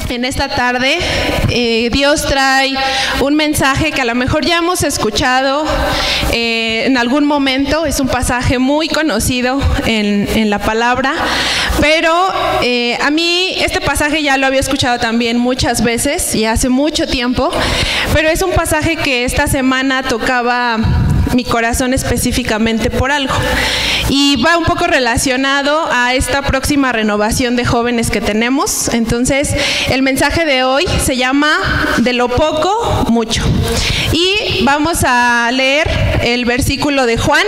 En esta tarde Dios trae un mensaje que a lo mejor ya hemos escuchado en algún momento. Es un pasaje muy conocido en la palabra, pero a mí este pasaje ya lo había escuchado también muchas veces y hace mucho tiempo, pero es un pasaje que esta semana tocaba mi corazón específicamente por algo, y va un poco relacionado a esta próxima renovación de jóvenes que tenemos. Entonces el mensaje de hoy se llama de lo poco, mucho, y vamos a leer el versículo de Juan.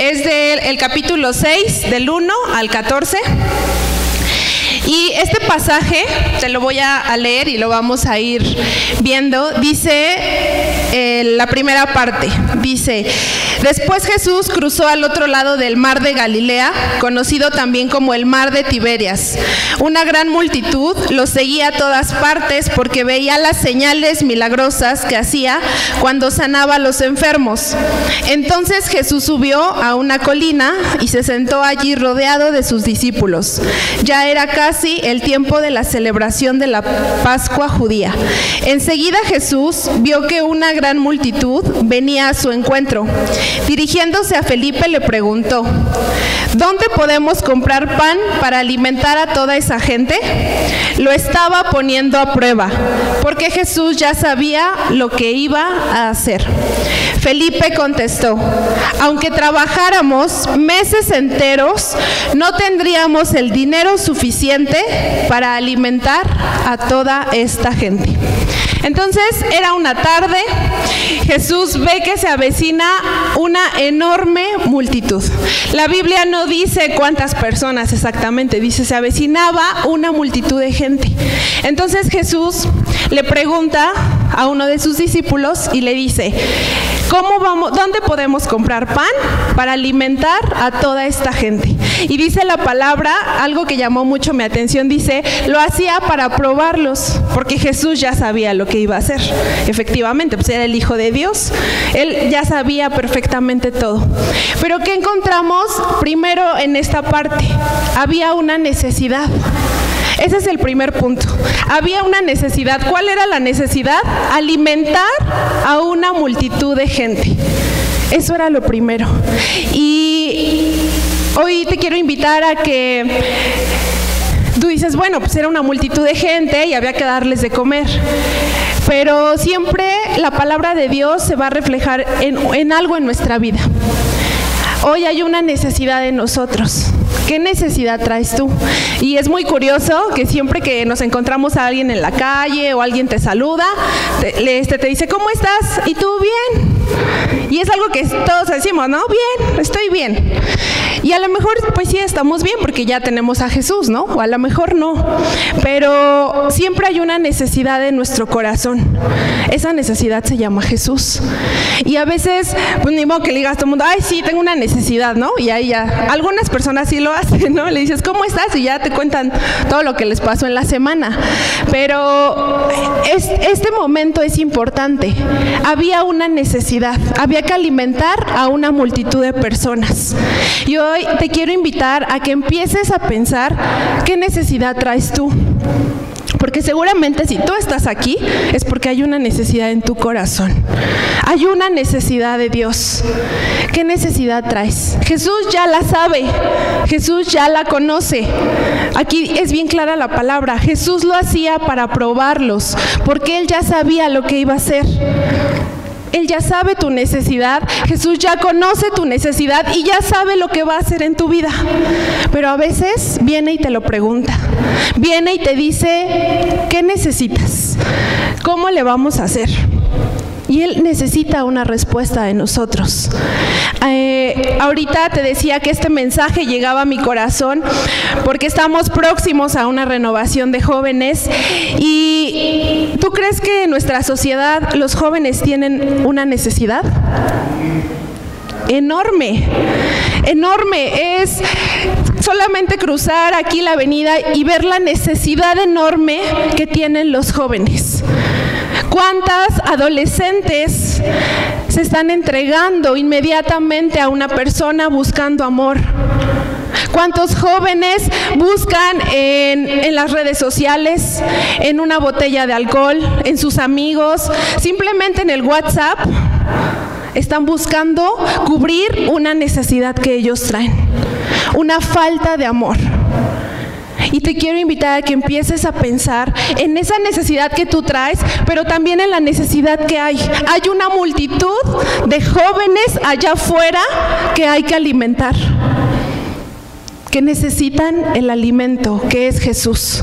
Es del capítulo 6 del 1 al 14. Y este pasaje te lo voy a leer y lo vamos a ir viendo. Dice la primera parte, dice: después Jesús cruzó al otro lado del mar de Galilea, conocido también como el mar de Tiberias. Una gran multitud lo seguía a todas partes porque veía las señales milagrosas que hacía cuando sanaba a los enfermos. Entonces Jesús subió a una colina y se sentó allí rodeado de sus discípulos. Ya era casi el tiempo de la celebración de la Pascua judía. Enseguida Jesús vio que una gran multitud venía a su encuentro. Dirigiéndose a Felipe le preguntó: ¿dónde podemos comprar pan para alimentar a toda esa gente? Lo estaba poniendo a prueba, porque Jesús ya sabía lo que iba a hacer. Felipe contestó: aunque trabajáramos meses enteros, no tendríamos el dinero suficiente para alimentar a toda esta gente. Entonces era una tarde. Jesús ve que se avecina una enorme multitud. La Biblia no dice cuántas personas exactamente, dice se avecinaba una multitud de gente. Entonces Jesús le pregunta a uno de sus discípulos y le dice: ¿dónde podemos comprar pan para alimentar a toda esta gente? Y dice la palabra, algo que llamó mucho mi atención, dice: lo hacía para probarlos, porque Jesús ya sabía lo que iba a hacer. Efectivamente, pues era el Hijo de Dios, Él ya sabía perfectamente todo. Pero ¿qué encontramos primero en esta parte? Había una necesidad. Ese es el primer punto. Había una necesidad. ¿Cuál era la necesidad? Alimentar a una multitud de gente. Eso era lo primero. Y hoy te quiero invitar a que tú dices, bueno, pues era una multitud de gente y había que darles de comer. Pero siempre la palabra de Dios se va a reflejar en algo en nuestra vida. Hoy hay una necesidad en nosotros. ¿Qué necesidad traes tú? Y es muy curioso que siempre que nos encontramos a alguien en la calle o alguien te saluda, te dice: ¿cómo estás? ¿Y tú? Bien. Y es algo que todos decimos, ¿no? Bien, estoy bien. Y a lo mejor pues sí estamos bien porque ya tenemos a Jesús, ¿no? O a lo mejor no. Pero siempre hay una necesidad en nuestro corazón. Esa necesidad se llama Jesús. Y a veces, pues ni modo que le digas a todo el mundo: ay, sí, tengo una necesidad, ¿no? Y ahí ya, algunas personas sí lo hacen, ¿no? Le dices: ¿cómo estás? Y ya te cuentan todo lo que les pasó en la semana. Pero este momento es importante. Había una necesidad. Había que alimentar a una multitud de personas. Y hoy te quiero invitar a que empieces a pensar qué necesidad traes tú. Porque seguramente si tú estás aquí es porque hay una necesidad en tu corazón. Hay una necesidad de Dios. ¿Qué necesidad traes? Jesús ya la sabe. Jesús ya la conoce. Aquí es bien clara la palabra. Jesús lo hacía para probarlos, porque Él ya sabía lo que iba a hacer. Él ya sabe tu necesidad, Jesús ya conoce tu necesidad y ya sabe lo que va a hacer en tu vida. Pero a veces viene y te lo pregunta, viene y te dice: ¿qué necesitas? ¿Cómo le vamos a hacer? Y Él necesita una respuesta de nosotros. Ahorita te decía que este mensaje llegaba a mi corazón porque estamos próximos a una renovación de jóvenes. ¿Y tú crees que en nuestra sociedad los jóvenes tienen una necesidad? Enorme, enorme. Es solamente cruzar aquí la avenida y ver la necesidad enorme que tienen los jóvenes. ¿Cuántas adolescentes se están entregando inmediatamente a una persona buscando amor? ¿Cuántos jóvenes buscan en las redes sociales, en una botella de alcohol, en sus amigos, simplemente en el WhatsApp? Están buscando cubrir una necesidad que ellos traen, una falta de amor. Y te quiero invitar a que empieces a pensar en esa necesidad que tú traes, pero también en la necesidad que hay. Hay una multitud de jóvenes allá afuera que hay que alimentar, que necesitan el alimento, que es Jesús.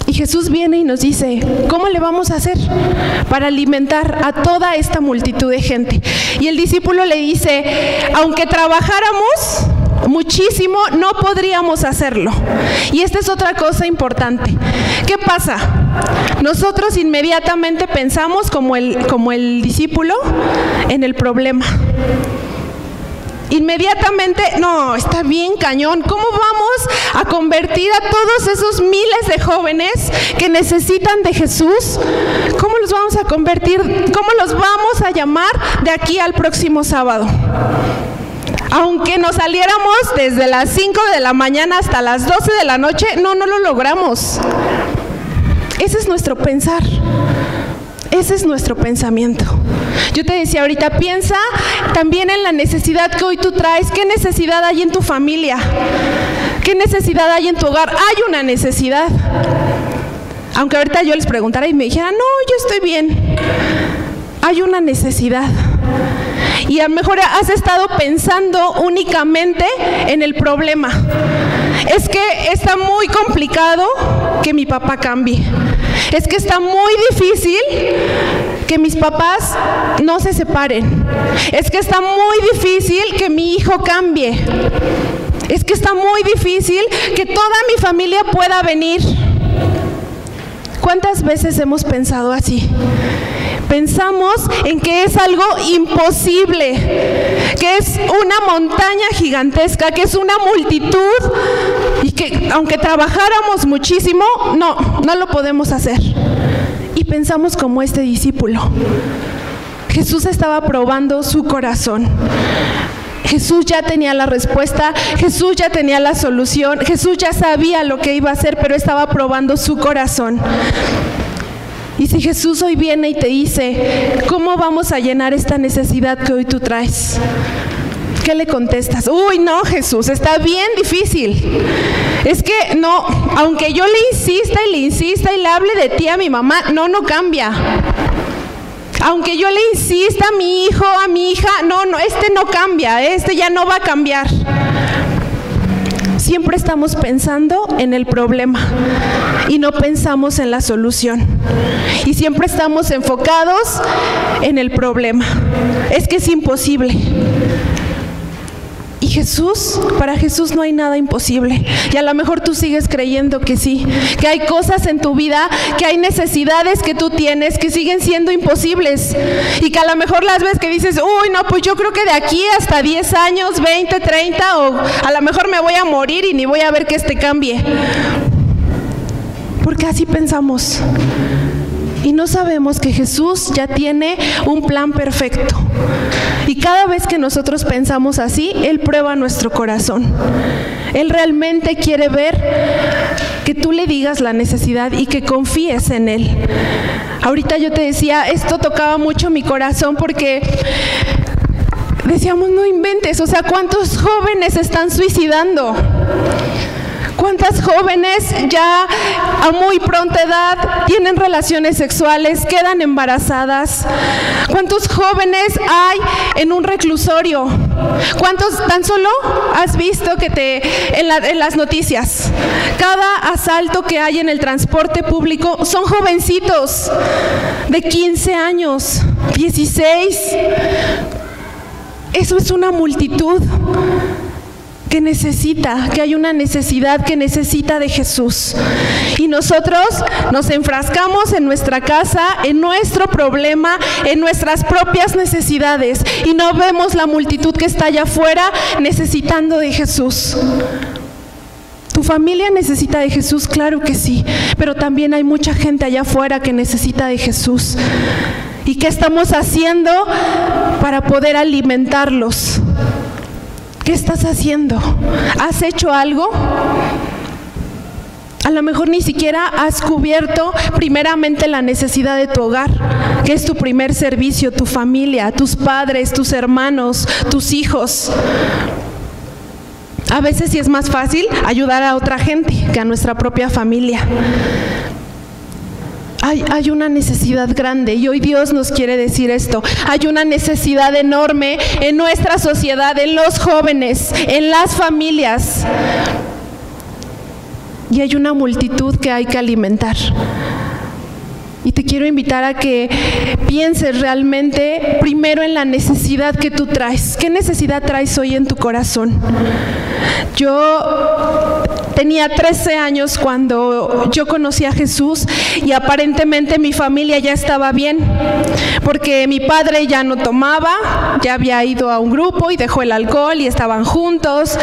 Y Jesús viene y nos dice, ¿cómo le vamos a hacer para alimentar a toda esta multitud de gente? Y el discípulo le dice, aunque trabajáramos muchísimo, no podríamos hacerlo. Y esta es otra cosa importante. ¿Qué pasa? Nosotros inmediatamente pensamos como el discípulo en el problema. Inmediatamente, no, está bien cañón. ¿Cómo vamos a convertir a todos esos miles de jóvenes que necesitan de Jesús? ¿Cómo los vamos a convertir? ¿Cómo los vamos a llamar de aquí al próximo sábado? Aunque nos saliéramos desde las 5 de la mañana hasta las 12 de la noche, no lo logramos. Ese es nuestro pensar. Ese es nuestro pensamiento. Yo te decía ahorita, piensa también en la necesidad que hoy tú traes. ¿Qué necesidad hay en tu familia? ¿Qué necesidad hay en tu hogar? Hay una necesidad. Aunque ahorita yo les preguntara y me dijera, no, yo estoy bien. Hay una necesidad. Y a lo mejor has estado pensando únicamente en el problema. Es que está muy complicado que mi papá cambie. Es que está muy difícil que mis papás no se separen. Es que está muy difícil que mi hijo cambie. Es que está muy difícil que toda mi familia pueda venir. ¿Cuántas veces hemos pensado así? Pensamos en que es algo imposible, que es una montaña gigantesca, que es una multitud y que aunque trabajáramos muchísimo, no lo podemos hacer. Y pensamos como este discípulo. Jesús estaba probando su corazón. Jesús ya tenía la respuesta, Jesús ya tenía la solución, Jesús ya sabía lo que iba a hacer, pero estaba probando su corazón. Y si Jesús hoy viene y te dice, ¿cómo vamos a llenar esta necesidad que hoy tú traes? ¿Qué le contestas? Uy, no, Jesús, está bien difícil. Es que no, aunque yo le insista y le hable de ti a mi mamá, no cambia. Aunque yo le insista a mi hijo, a mi hija, no, este no cambia, este ya no va a cambiar. Siempre estamos pensando en el problema y no pensamos en la solución. Y siempre estamos enfocados en el problema. Es que es imposible. Y para Jesús no hay nada imposible. Y a lo mejor tú sigues creyendo que sí, que hay cosas en tu vida, que hay necesidades que tú tienes que siguen siendo imposibles. Y que a lo mejor las ves que dices, uy, no, pues yo creo que de aquí hasta 10 años, 20, 30, o a lo mejor me voy a morir y ni voy a ver que cambie. Porque así pensamos. Y no sabemos que Jesús ya tiene un plan perfecto. Y cada vez que nosotros pensamos así, Él prueba nuestro corazón. Él realmente quiere ver que tú le digas la necesidad y que confíes en Él. Ahorita yo te decía, esto tocaba mucho mi corazón porque decíamos, no inventes, o sea, ¿cuántos jóvenes están suicidando? ¿Cuántas jóvenes ya a muy pronta edad tienen relaciones sexuales, quedan embarazadas? ¿Cuántos jóvenes hay en un reclusorio? ¿Cuántos tan solo has visto que en las noticias? Cada asalto que hay en el transporte público son jovencitos de 15 años, 16. Eso es una multitud que hay una necesidad que necesita de Jesús. Y nosotros nos enfrascamos en nuestra casa, en nuestro problema, en nuestras propias necesidades, y no vemos la multitud que está allá afuera necesitando de Jesús. ¿Tu familia necesita de Jesús? Claro que sí, pero también hay mucha gente allá afuera que necesita de Jesús. ¿Y qué estamos haciendo para poder alimentarlos? ¿Qué estás haciendo? ¿Has hecho algo? A lo mejor ni siquiera has cubierto primeramente la necesidad de tu hogar, que es tu primer servicio, tu familia, tus padres, tus hermanos, tus hijos. A veces sí es más fácil ayudar a otra gente que a nuestra propia familia. Hay una necesidad grande y hoy Dios nos quiere decir esto. Hay una necesidad enorme en nuestra sociedad, en los jóvenes, en las familias. Y hay una multitud que hay que alimentar. Y te quiero invitar a que pienses realmente primero en la necesidad que tú traes. ¿Qué necesidad traes hoy en tu corazón? Yo tenía 13 años cuando yo conocí a Jesús y aparentemente mi familia ya estaba bien, porque mi padre ya no tomaba, ya había ido a un grupo y dejó el alcohol y estaban juntos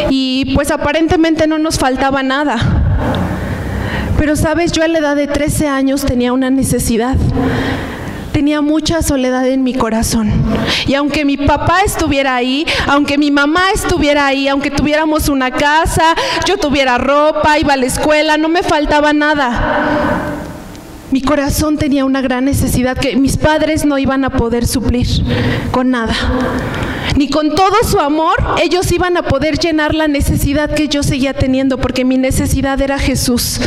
y pues aparentemente no nos faltaba nada. Pero sabes, yo a la edad de 13 años tenía una necesidad. Tenía mucha soledad en mi corazón. Y aunque mi papá estuviera ahí, aunque mi mamá estuviera ahí, aunque tuviéramos una casa, yo tuviera ropa, iba a la escuela, no me faltaba nada. Mi corazón tenía una gran necesidad que mis padres no iban a poder suplir con nada. Ni con todo su amor ellos iban a poder llenar la necesidad que yo seguía teniendo, porque mi necesidad era Jesús.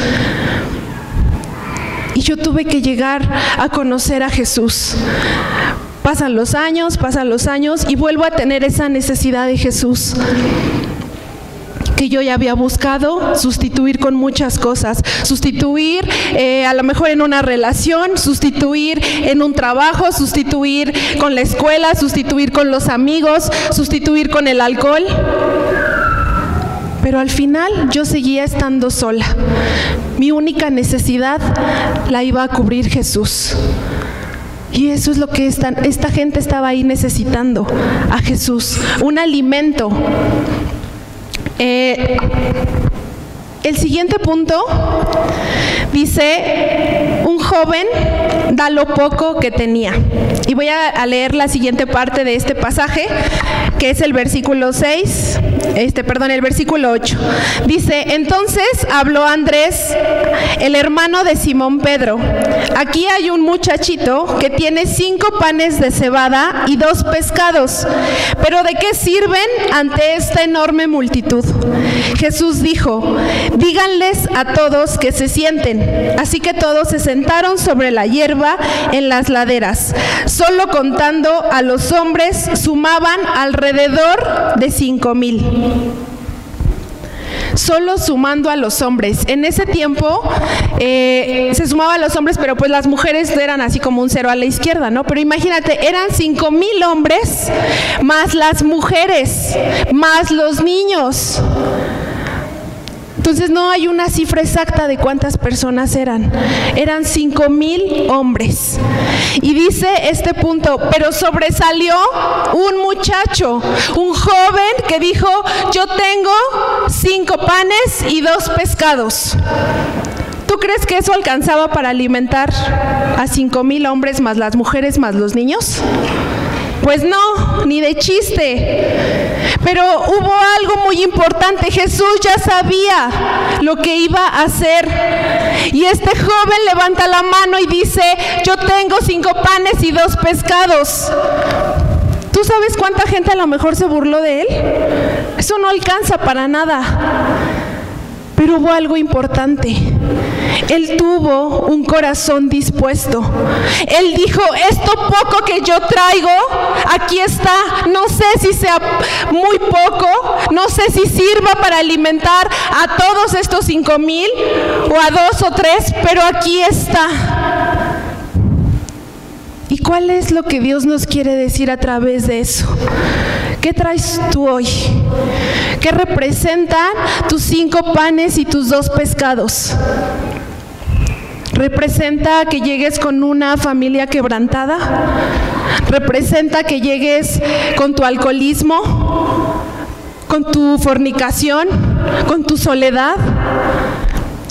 Y yo tuve que llegar a conocer a Jesús. Pasan los años y vuelvo a tener esa necesidad de Jesús, que yo ya había buscado sustituir con muchas cosas, sustituir a lo mejor en una relación, sustituir en un trabajo, sustituir con la escuela, sustituir con los amigos, sustituir con el alcohol. Pero al final yo seguía estando sola. Mi única necesidad la iba a cubrir Jesús. Y eso es lo que esta gente estaba ahí necesitando, a Jesús, un alimento. El siguiente punto dice: un joven da lo poco que tenía. Y voy a leer la siguiente parte de este pasaje, que es el versículo 8. Dice: entonces habló Andrés, el hermano de Simón Pedro. Aquí hay un muchachito que tiene 5 panes de cebada y 2 pescados. ¿Pero de qué sirven ante esta enorme multitud? Jesús dijo: díganles a todos que se sienten. Así que todos se sentaron sobre la hierba en las laderas. Solo contando a los hombres sumaban alrededor de 5,000. Solo sumando a los hombres. En ese tiempo se sumaba a los hombres, pero pues las mujeres eran así como un 0 a la izquierda, ¿no? Pero imagínate, eran 5,000 hombres, más las mujeres, más los niños. Entonces no hay una cifra exacta de cuántas personas eran. Eran 5,000 hombres. Y dice este punto: pero sobresalió un muchacho, un joven que dijo: yo tengo 5 panes y 2 pescados. ¿Tú crees que eso alcanzaba para alimentar a 5,000 hombres, más las mujeres, más los niños? Pues no, ni de chiste. Pero hubo algo muy importante. Jesús ya sabía lo que iba a hacer. Y este joven levanta la mano y dice: yo tengo 5 panes y 2 pescados. ¿Tú sabes cuánta gente a lo mejor se burló de él? Eso no alcanza para nada. Pero hubo algo importante. Él tuvo un corazón dispuesto. Él dijo: esto poco que yo traigo, aquí está. No sé si sea muy poco, no sé si sirva para alimentar a todos estos 5,000 o a 2 o 3, pero aquí está. ¿Y cuál es lo que Dios nos quiere decir a través de eso? ¿Qué traes tú hoy? ¿Qué representan tus 5 panes y tus 2 pescados? ¿Representa que llegues con una familia quebrantada? ¿Representa que llegues con tu alcoholismo? con tu fornicación, con tu soledad.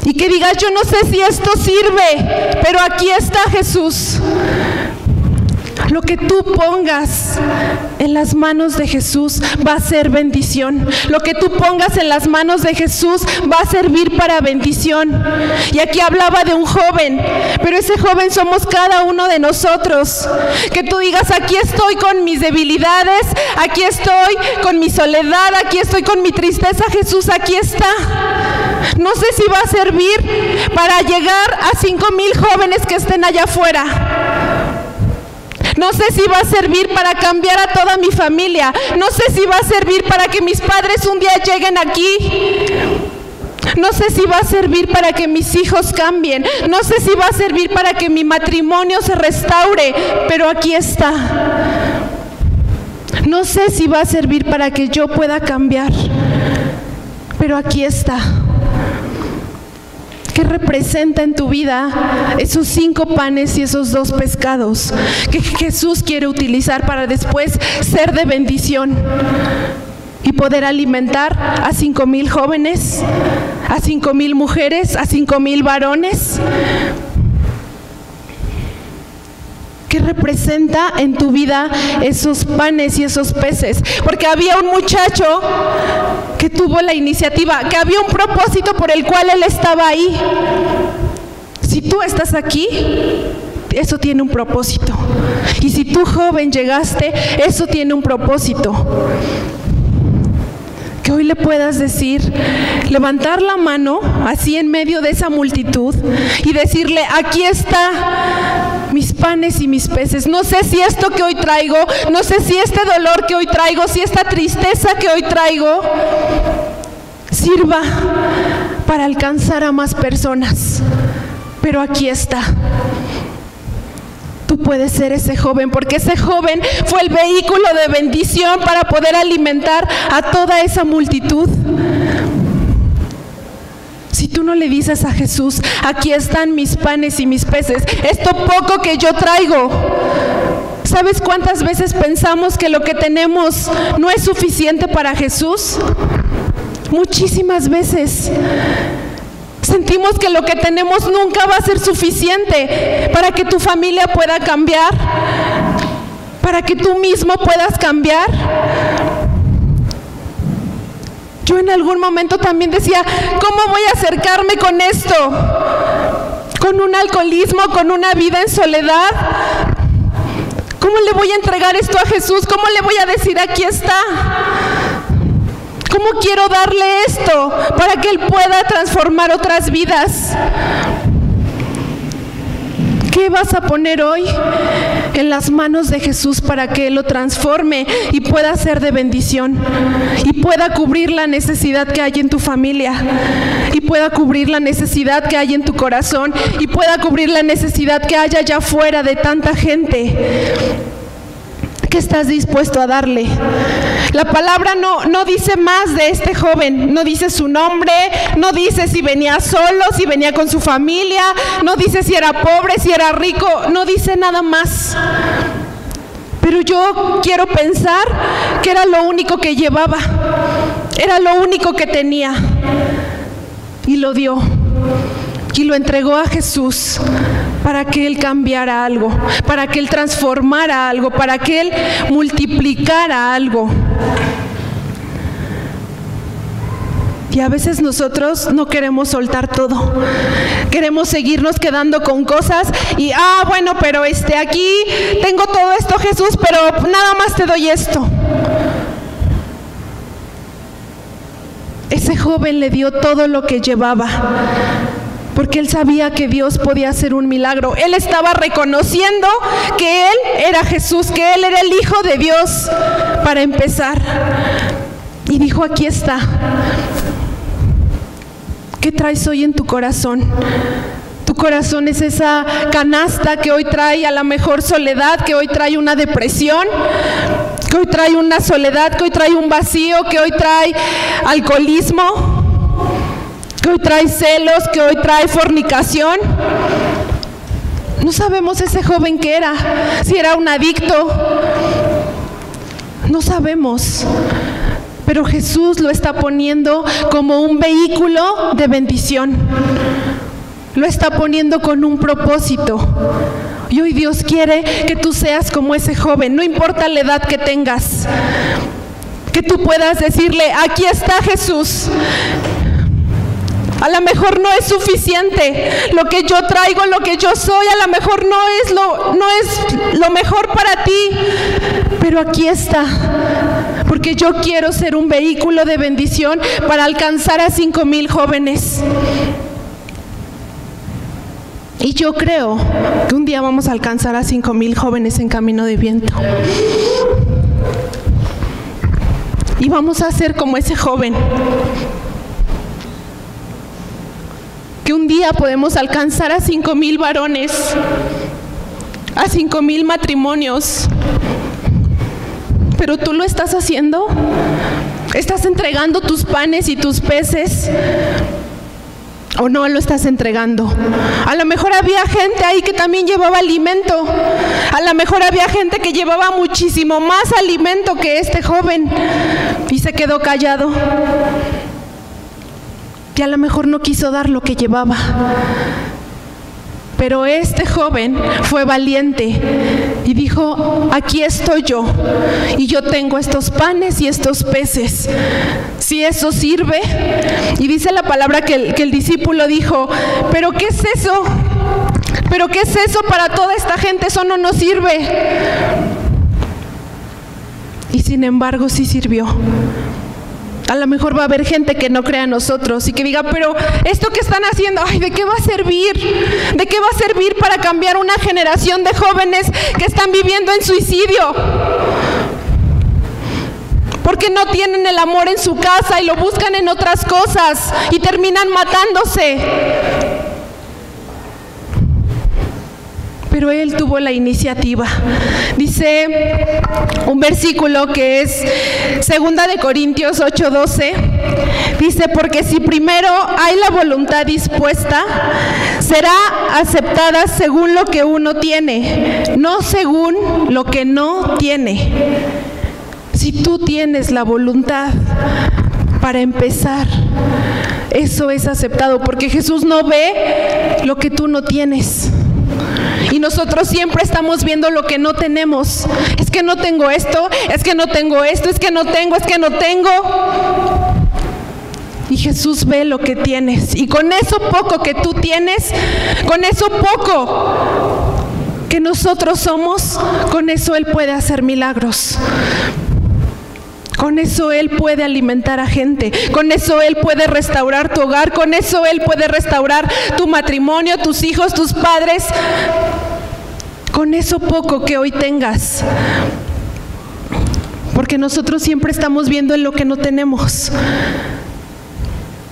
Y que digas, yo no sé si esto sirve, pero aquí está Jesús. Lo que tú pongas en las manos de Jesús va a ser bendición. Lo que tú pongas en las manos de Jesús va a servir para bendición. Y aquí hablaba de un joven, pero ese joven somos cada uno de nosotros. Que tú digas, aquí estoy con mis debilidades, aquí estoy con mi soledad, aquí estoy con mi tristeza. Jesús, aquí está. No sé si va a servir para llegar a 5,000 jóvenes que estén allá afuera. No sé si va a servir para cambiar a toda mi familia. No sé si va a servir para que mis padres un día lleguen aquí. No sé si va a servir para que mis hijos cambien. No sé si va a servir para que mi matrimonio se restaure. Pero aquí está. No sé si va a servir para que yo pueda cambiar. Pero aquí está. ¿Qué representa en tu vida esos 5 panes y esos 2 pescados que Jesús quiere utilizar para después ser de bendición y poder alimentar a 5,000 jóvenes, a 5,000 mujeres, a 5,000 varones? ¿Qué representa en tu vida esos panes y esos peces? Porque había un muchacho que tuvo la iniciativa, que había un propósito por el cual él estaba ahí. Si tú estás aquí, eso tiene un propósito. Y si tú, joven, llegaste, eso tiene un propósito. Que hoy le puedas decir, levantar la mano así en medio de esa multitud y decirle, aquí está mis panes y mis peces. No sé si esto que hoy traigo, no sé si este dolor que hoy traigo, si esta tristeza que hoy traigo sirva para alcanzar a más personas, pero aquí está. Tú puedes ser ese joven, porque ese joven fue el vehículo de bendición para poder alimentar a toda esa multitud. Si tú no le dices a Jesús, aquí están mis panes y mis peces, esto poco que yo traigo. ¿Sabes cuántas veces pensamos que lo que tenemos no es suficiente para Jesús? Muchísimas veces. Sentimos que lo que tenemos nunca va a ser suficiente para que tu familia pueda cambiar, para que tú mismo puedas cambiar. Yo en algún momento también decía, ¿cómo voy a acercarme con esto? Con un alcoholismo, con una vida en soledad. ¿Cómo le voy a entregar esto a Jesús? ¿Cómo le voy a decir, aquí está? ¿Cómo quiero darle esto para que Él pueda transformar otras vidas? ¿Qué vas a poner hoy en las manos de Jesús para que Él lo transforme y pueda ser de bendición? Y pueda cubrir la necesidad que hay en tu familia. Y pueda cubrir la necesidad que hay en tu corazón. Y pueda cubrir la necesidad que hay allá afuera de tanta gente. ¿Qué estás dispuesto a darle? La palabra no dice más de este joven, no dice su nombre, no dice si venía solo, si venía con su familia, no dice si era pobre, si era rico, no dice nada más. Pero yo quiero pensar que era lo único que llevaba, era lo único que tenía, y lo dio. Y lo entregó a Jesús para que Él cambiara algo, para que Él transformara algo, para que Él multiplicara algo. Y a veces nosotros no queremos soltar todo. Queremos seguirnos quedando con cosas y, bueno, pero aquí tengo todo esto, Jesús, pero nada más te doy esto. Ese joven le dio todo lo que llevaba, porque él sabía que Dios podía hacer un milagro. Él estaba reconociendo que Él era Jesús, que Él era el Hijo de Dios, para empezar. Y dijo, aquí está. ¿Qué traes hoy en tu corazón? Tu corazón es esa canasta que hoy trae a la mejor soledad, que hoy trae una depresión, que hoy trae una soledad, que hoy trae un vacío, que hoy trae alcoholismo, que hoy trae celos, que hoy trae fornicación. No sabemos ese joven qué era, si era un adicto, no sabemos. pero Jesús lo está poniendo como un vehículo de bendición. Lo está poniendo con un propósito. Y hoy Dios quiere que tú seas como ese joven, no importa la edad que tengas, que tú puedas decirle, aquí está Jesús. A lo mejor no es suficiente lo que yo traigo, lo que yo soy, a lo mejor no es lo mejor para ti, pero aquí está, porque yo quiero ser un vehículo de bendición para alcanzar a 5,000 jóvenes. Y yo creo que un día vamos a alcanzar a 5,000 jóvenes en Camino de Viento. Y vamos a ser como ese joven. Que un día podemos alcanzar a 5,000 varones, a 5,000 matrimonios. Pero tú lo estás haciendo. ¿Estás entregando tus panes y tus peces? ¿O no lo estás entregando? A lo mejor había gente ahí que también llevaba alimento. A lo mejor había gente que llevaba muchísimo más alimento que este joven y se quedó callado. Y a lo mejor no quiso dar lo que llevaba. Pero este joven fue valiente y dijo, aquí estoy yo y yo tengo estos panes y estos peces. Si eso sirve. Y dice la palabra que el discípulo dijo, ¿pero qué es eso? ¿Pero qué es eso para toda esta gente? Eso no nos sirve. Y sin embargo sí sirvió. A lo mejor va a haber gente que no crea en nosotros y que diga, pero esto que están haciendo, ay, ¿de qué va a servir? ¿De qué va a servir para cambiar una generación de jóvenes que están viviendo en suicidio? Porque no tienen el amor en su casa y lo buscan en otras cosas y terminan matándose. Pero él tuvo la iniciativa. Dice un versículo que es 2 Corintios 8:12. Dice, porque si primero hay la voluntad dispuesta, será aceptada según lo que uno tiene, no según lo que no tiene. Si tú tienes la voluntad para empezar, eso es aceptado, porque Jesús no ve lo que tú no tienes. Y nosotros siempre estamos viendo lo que no tenemos. Es que no tengo esto, es que no tengo esto, es que no tengo, es que no tengo. Y Jesús ve lo que tienes. Y con eso poco que tú tienes, con eso poco que nosotros somos, con eso Él puede hacer milagros. Con eso Él puede alimentar a gente, con eso Él puede restaurar tu hogar, con eso Él puede restaurar tu matrimonio, tus hijos, tus padres, con eso poco que hoy tengas. Porque nosotros siempre estamos viendo en lo que no tenemos,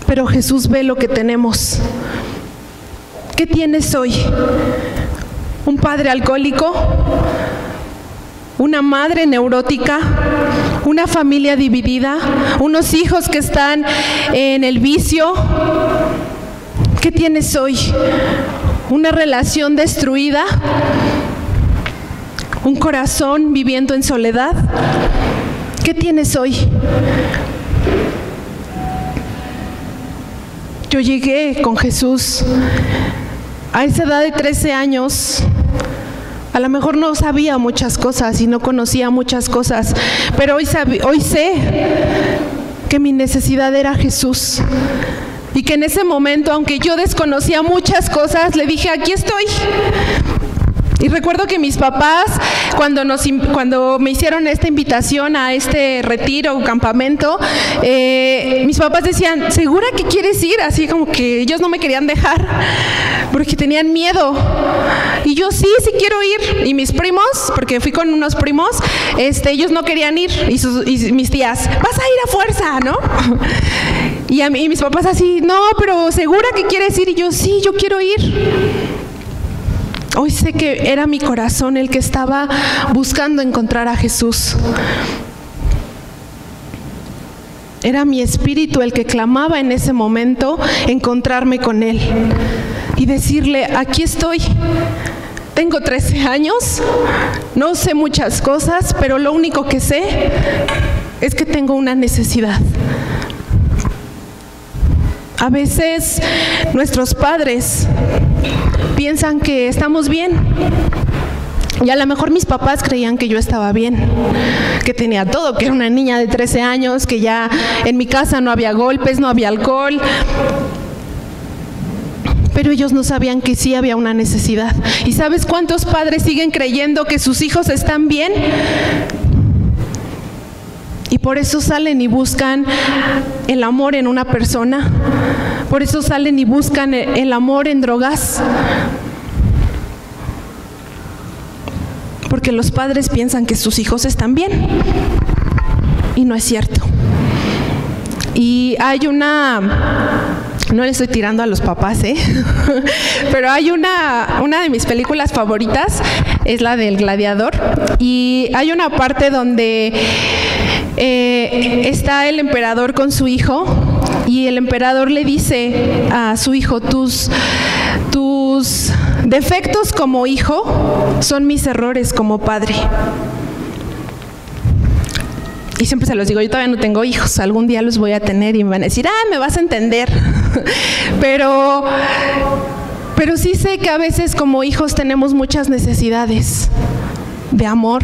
pero Jesús ve lo que tenemos. ¿Qué tienes hoy? ¿Un padre alcohólico? ¿Una madre neurótica? ¿Una familia dividida? ¿Unos hijos que están en el vicio? ¿Qué tienes hoy? ¿Una relación destruida? ¿Un corazón viviendo en soledad? ¿Qué tienes hoy? Yo llegué con Jesús a esa edad de 13 años. A lo mejor no sabía muchas cosas y no conocía muchas cosas, pero hoy sé que mi necesidad era Jesús. Y que en ese momento, aunque yo desconocía muchas cosas, le dije, aquí estoy. Y recuerdo que mis papás, cuando me hicieron esta invitación a este retiro o campamento, mis papás decían, ¿segura que quieres ir? Así como que ellos no me querían dejar, porque tenían miedo. Y yo, sí quiero ir. Y mis primos, porque fui con unos primos, ellos no querían ir. Y mis tías, vas a ir a fuerza, ¿no? Y mis papás así, no, pero ¿segura que quieres ir? Y yo, sí, yo quiero ir. Hoy sé que era mi corazón el que estaba buscando encontrar a Jesús. Era mi espíritu el que clamaba en ese momento encontrarme con Él y decirle, aquí estoy. Tengo 13 años, no sé muchas cosas, pero lo único que sé es que tengo una necesidad. A veces nuestros padres piensan que estamos bien. Y a lo mejor mis papás creían que yo estaba bien, que tenía todo, que era una niña de 13 años, que ya en mi casa no había golpes, no había alcohol. Pero ellos no sabían que sí había una necesidad. ¿Y sabes cuántos padres siguen creyendo que sus hijos están bien? Y por eso salen y buscan el amor en una persona. Por eso salen y buscan el amor en drogas. Porque los padres piensan que sus hijos están bien. Y no es cierto. Y hay una... No le estoy tirando a los papás, pero hay una de mis películas favoritas, es la del Gladiador, y hay una parte donde está el emperador con su hijo, y el emperador le dice a su hijo, tus defectos como hijo son mis errores como padre. Y siempre se los digo, yo todavía no tengo hijos, algún día los voy a tener y me van a decir, me vas a entender. Pero sí sé que a veces como hijos tenemos muchas necesidades de amor.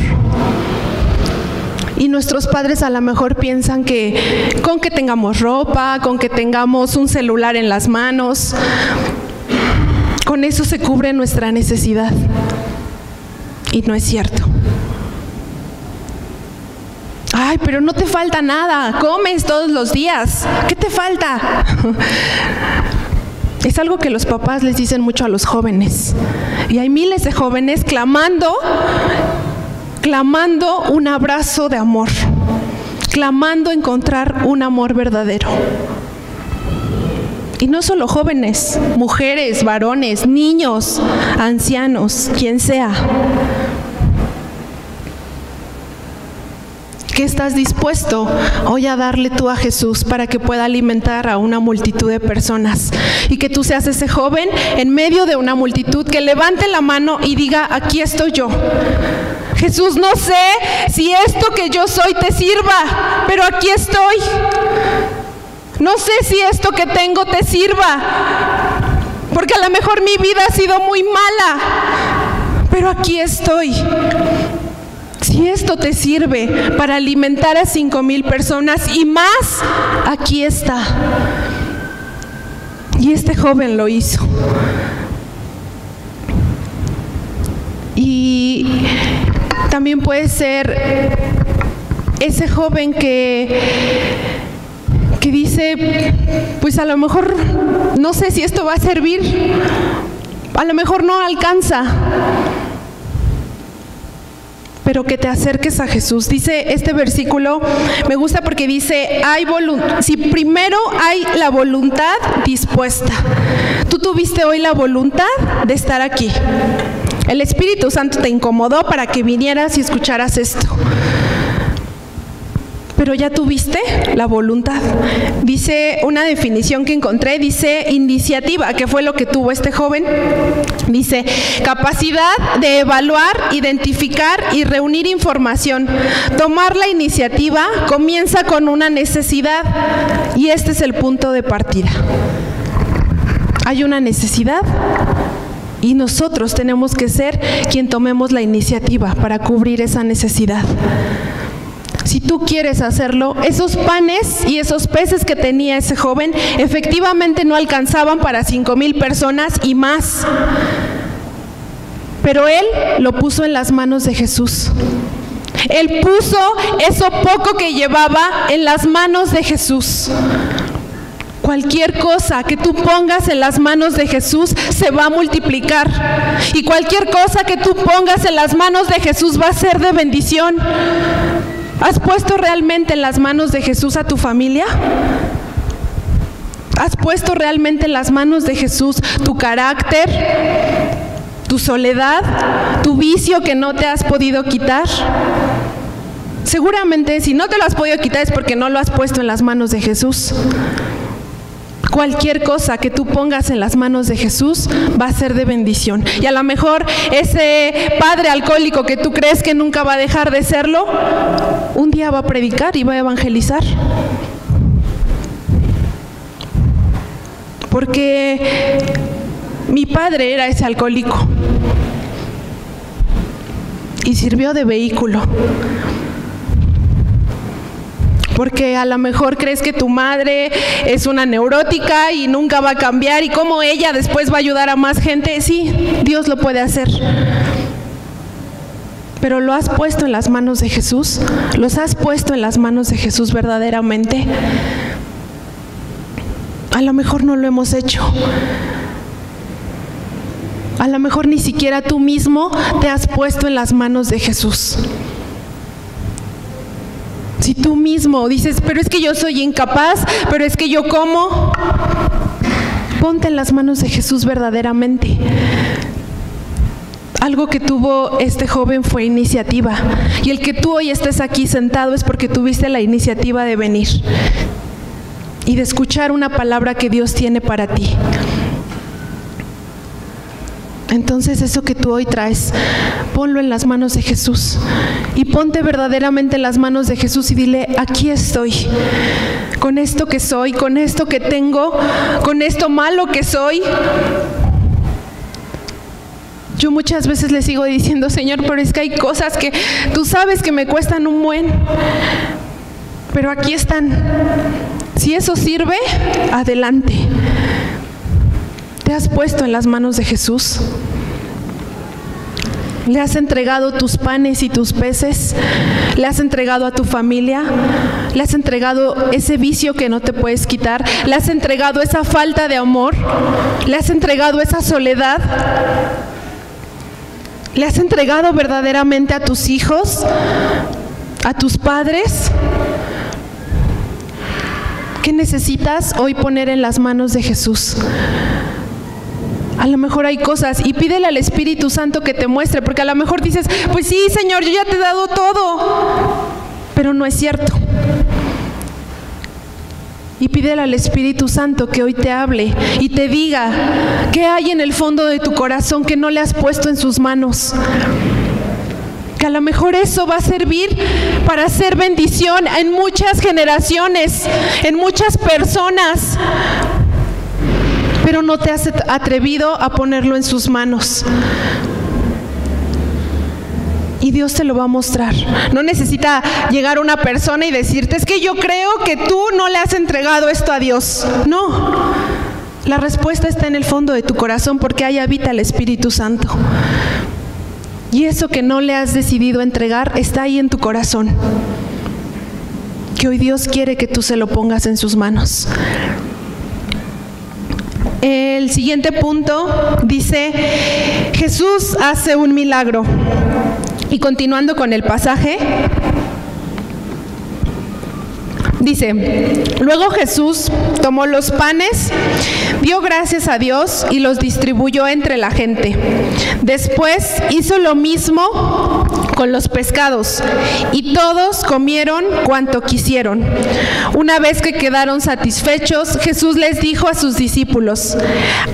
Y nuestros padres a lo mejor piensan que con que tengamos ropa, con que tengamos un celular en las manos, con eso se cubre nuestra necesidad. Y no es cierto. Ay, pero no te falta nada, comes todos los días, ¿qué te falta? Es algo que los papás les dicen mucho a los jóvenes. Y hay miles de jóvenes clamando un abrazo de amor, clamando encontrar un amor verdadero. Y no solo jóvenes, mujeres, varones, niños, ancianos, quien sea. ¿Qué estás dispuesto hoy a darle tú a Jesús para que pueda alimentar a una multitud de personas? Y que tú seas ese joven en medio de una multitud que levante la mano y diga, aquí estoy yo. Jesús, no sé si esto que yo soy te sirva, pero aquí estoy. No sé si esto que tengo te sirva, porque a lo mejor mi vida ha sido muy mala, pero aquí estoy. Si esto te sirve para alimentar a 5,000 personas y más, aquí está. Y este joven lo hizo. Y también puede ser ese joven que dice, pues a lo mejor no sé si esto va a servir, a lo mejor no alcanza, pero que te acerques a Jesús. Dice este versículo, me gusta porque dice, si primero hay la voluntad dispuesta. Tú tuviste hoy la voluntad de estar aquí. El Espíritu Santo te incomodó para que vinieras y escucharas esto. Pero ya tuviste la voluntad. Dice una definición que encontré, dice iniciativa, que fue lo que tuvo este joven. Dice capacidad de evaluar, identificar y reunir información. Tomar la iniciativa comienza con una necesidad y este es el punto de partida. Hay una necesidad y nosotros tenemos que ser quien tomemos la iniciativa para cubrir esa necesidad. Si tú quieres hacerlo, esos panes y esos peces que tenía ese joven efectivamente no alcanzaban para 5,000 personas y más. Pero él lo puso en las manos de Jesús. Él puso eso poco que llevaba en las manos de Jesús. Cualquier cosa que tú pongas en las manos de Jesús se va a multiplicar. Y cualquier cosa que tú pongas en las manos de Jesús va a ser de bendición. ¿Has puesto realmente en las manos de Jesús a tu familia? ¿Has puesto realmente en las manos de Jesús tu carácter, tu soledad, tu vicio que no te has podido quitar? Seguramente si no te lo has podido quitar es porque no lo has puesto en las manos de Jesús. Cualquier cosa que tú pongas en las manos de Jesús va a ser de bendición. Y a lo mejor ese padre alcohólico que tú crees que nunca va a dejar de serlo, un día va a predicar y va a evangelizar. Porque mi padre era ese alcohólico y sirvió de vehículo. Porque a lo mejor crees que tu madre es una neurótica y nunca va a cambiar, y cómo ella después va a ayudar a más gente. Sí, Dios lo puede hacer. Pero ¿lo has puesto en las manos de Jesús? ¿Los has puesto en las manos de Jesús verdaderamente? A lo mejor no lo hemos hecho. A lo mejor ni siquiera tú mismo te has puesto en las manos de Jesús. Si tú mismo dices, pero es que yo soy incapaz, pero es que yo como, ponte en las manos de Jesús verdaderamente. Algo que tuvo este joven fue iniciativa. Y el que tú hoy estés aquí sentado es porque tuviste la iniciativa de venir y de escuchar una palabra que Dios tiene para ti. Entonces eso que tú hoy traes, ponlo en las manos de Jesús y ponte verdaderamente en las manos de Jesús y dile, aquí estoy, con esto que soy, con esto que tengo, con esto malo que soy. Yo muchas veces le sigo diciendo, Señor, pero es que hay cosas que tú sabes que me cuestan un buen, pero aquí están. Si eso sirve, adelante. ¿Te has puesto en las manos de Jesús? ¿Le has entregado tus panes y tus peces? ¿Le has entregado a tu familia? ¿Le has entregado ese vicio que no te puedes quitar? ¿Le has entregado esa falta de amor? ¿Le has entregado esa soledad? ¿Le has entregado verdaderamente a tus hijos? ¿A tus padres? ¿Qué necesitas hoy poner en las manos de Jesús? A lo mejor hay cosas y pídele al Espíritu Santo que te muestre, porque a lo mejor dices, pues sí, Señor, yo ya te he dado todo, pero no es cierto. Y pídele al Espíritu Santo que hoy te hable y te diga qué hay en el fondo de tu corazón que no le has puesto en sus manos. Que a lo mejor eso va a servir para hacer bendición en muchas generaciones, en muchas personas, pero no te has atrevido a ponerlo en sus manos. Y Dios te lo va a mostrar. No necesita llegar una persona y decirte, es que yo creo que tú no le has entregado esto a Dios. No, la respuesta está en el fondo de tu corazón, porque ahí habita el Espíritu Santo. Y eso que no le has decidido entregar está ahí en tu corazón, que hoy Dios quiere que tú se lo pongas en sus manos. El siguiente punto dice, Jesús hace un milagro. Y continuando con el pasaje, dice, luego Jesús tomó los panes, dio gracias a Dios y los distribuyó entre la gente. Después hizo lo mismo con los pescados y todos comieron cuanto quisieron. Una vez que quedaron satisfechos, Jesús les dijo a sus discípulos,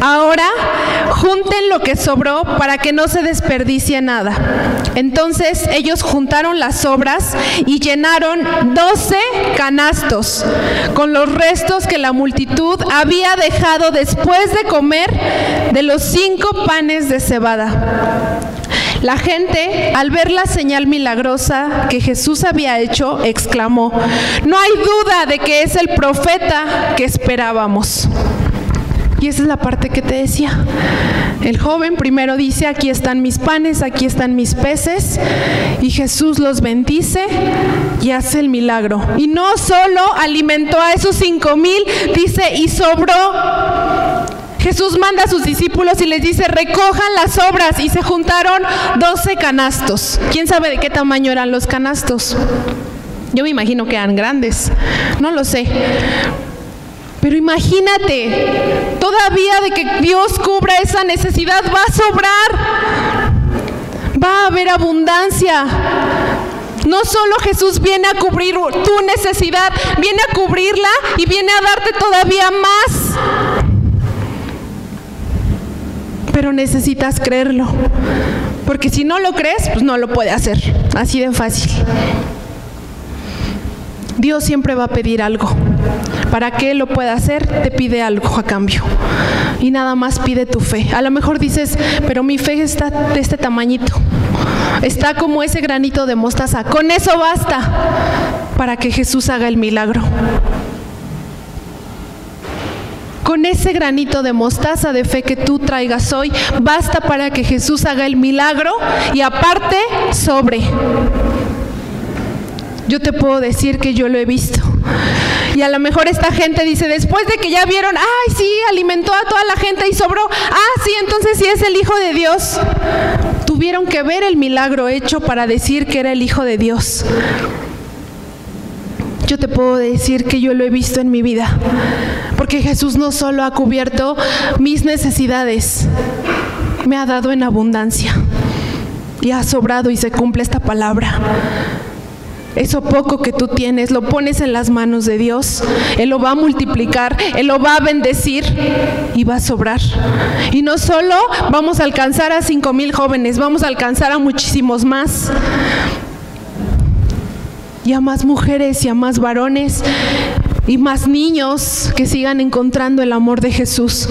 ahora junten lo que sobró para que no se desperdicie nada. Entonces ellos juntaron las sobras y llenaron 12 canastos con los restos que la multitud había dejado después de comer de los 5 panes de cebada. La gente, al ver la señal milagrosa que Jesús había hecho, exclamó, no hay duda de que es el profeta que esperábamos. Y esa es la parte que te decía. El joven primero dice, aquí están mis panes, aquí están mis peces, y Jesús los bendice y hace el milagro. Y no solo alimentó a esos 5,000, dice, y sobró. Jesús manda a sus discípulos y les dice, recojan las sobras, y se juntaron 12 canastos. ¿Quién sabe de qué tamaño eran los canastos? Yo me imagino que eran grandes, no lo sé. Pero imagínate, todavía de que Dios cubra esa necesidad, va a sobrar, va a haber abundancia. No solo Jesús viene a cubrir tu necesidad, viene a cubrirla y viene a darte todavía más. Pero necesitas creerlo, porque si no lo crees, pues no lo puede hacer, así de fácil. Dios siempre va a pedir algo. Para que Él lo pueda hacer, te pide algo a cambio. Y nada más pide tu fe. A lo mejor dices, pero mi fe está de este tamañito. Está como ese granito de mostaza. Con eso basta para que Jesús haga el milagro. Con ese granito de mostaza de fe que tú traigas hoy, basta para que Jesús haga el milagro y aparte sobre. Yo te puedo decir que yo lo he visto. Y a lo mejor esta gente dice, después de que ya vieron, ay sí, alimentó a toda la gente y sobró, sí, entonces sí es el Hijo de Dios. Tuvieron que ver el milagro hecho para decir que era el Hijo de Dios. Yo te puedo decir que yo lo he visto en mi vida, porque Jesús no solo ha cubierto mis necesidades, me ha dado en abundancia y ha sobrado y se cumple esta palabra. Eso poco que tú tienes, lo pones en las manos de Dios. Él lo va a multiplicar, Él lo va a bendecir y va a sobrar. Y no solo vamos a alcanzar a 5,000 jóvenes, vamos a alcanzar a muchísimos más. Y a más mujeres y a más varones y más niños que sigan encontrando el amor de Jesús.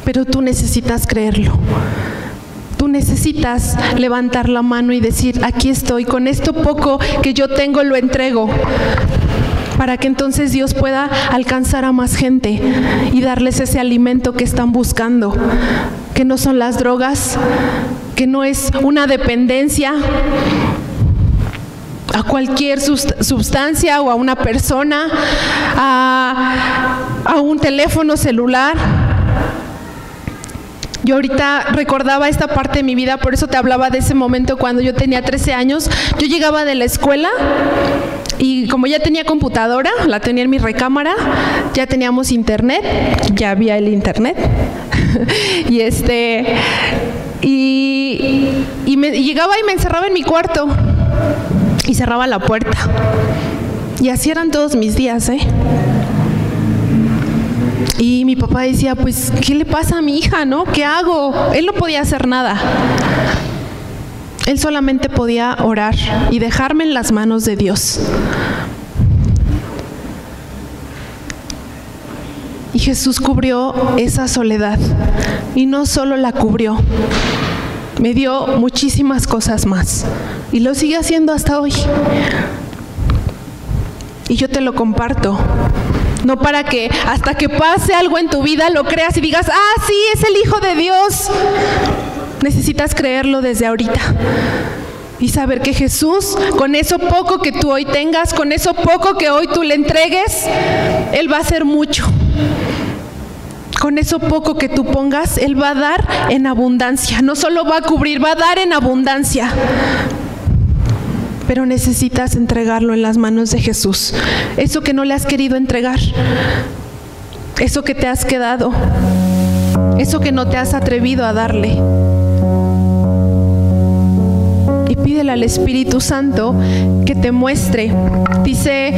Pero tú necesitas creerlo. Tú necesitas levantar la mano y decir, aquí estoy, con esto poco que yo tengo lo entrego, para que entonces Dios pueda alcanzar a más gente y darles ese alimento que están buscando, que no son las drogas, que no es una dependencia a cualquier sustancia o a una persona, a un teléfono celular. Yo ahorita recordaba esta parte de mi vida, por eso te hablaba de ese momento cuando yo tenía 13 años. Yo llegaba de la escuela y como ya tenía computadora, la tenía en mi recámara, ya teníamos internet, ya había el internet. y llegaba y me encerraba en mi cuarto y cerraba la puerta. Y así eran todos mis días, Y mi papá decía, pues, ¿qué le pasa a mi hija, no? ¿Qué hago? Él no podía hacer nada. Él solamente podía orar y dejarme en las manos de Dios. Y Jesús cubrió esa soledad. Y no solo la cubrió, me dio muchísimas cosas más. Y lo sigue haciendo hasta hoy. Y yo te lo comparto. No para que hasta que pase algo en tu vida lo creas y digas, sí, es el Hijo de Dios. Necesitas creerlo desde ahorita. Y saber que Jesús, con eso poco que tú hoy tengas, con eso poco que hoy tú le entregues, Él va a hacer mucho. Con eso poco que tú pongas, Él va a dar en abundancia. No solo va a cubrir, va a dar en abundancia. Pero necesitas entregarlo en las manos de Jesús. Eso que no le has querido entregar, eso que te has quedado, eso que no te has atrevido a darle. Y pídele al Espíritu Santo que te muestre. Dice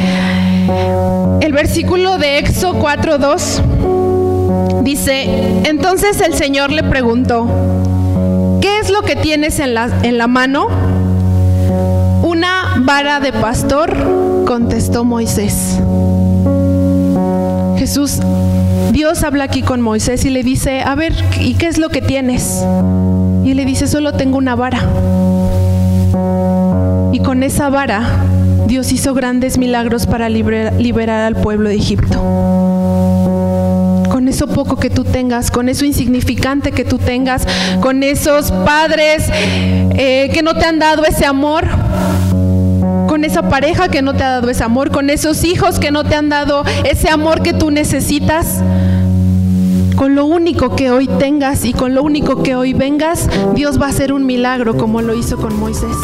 el versículo de Éxodo 4:2, dice, entonces el Señor le preguntó, ¿qué es lo que tienes en la mano? Una vara de pastor, contestó Moisés. Dios habla aquí con Moisés y le dice, a ver, ¿y qué es lo que tienes? Y le dice, solo tengo una vara. Y con esa vara, Dios hizo grandes milagros para liberar al pueblo de Egipto. Con eso poco que tú tengas, con eso insignificante que tú tengas, con esos padres que no te han dado ese amor, con esa pareja que no te ha dado ese amor, con esos hijos que no te han dado ese amor que tú necesitas, con lo único que hoy tengas y con lo único que hoy vengas, Dios va a hacer un milagro como lo hizo con Moisés.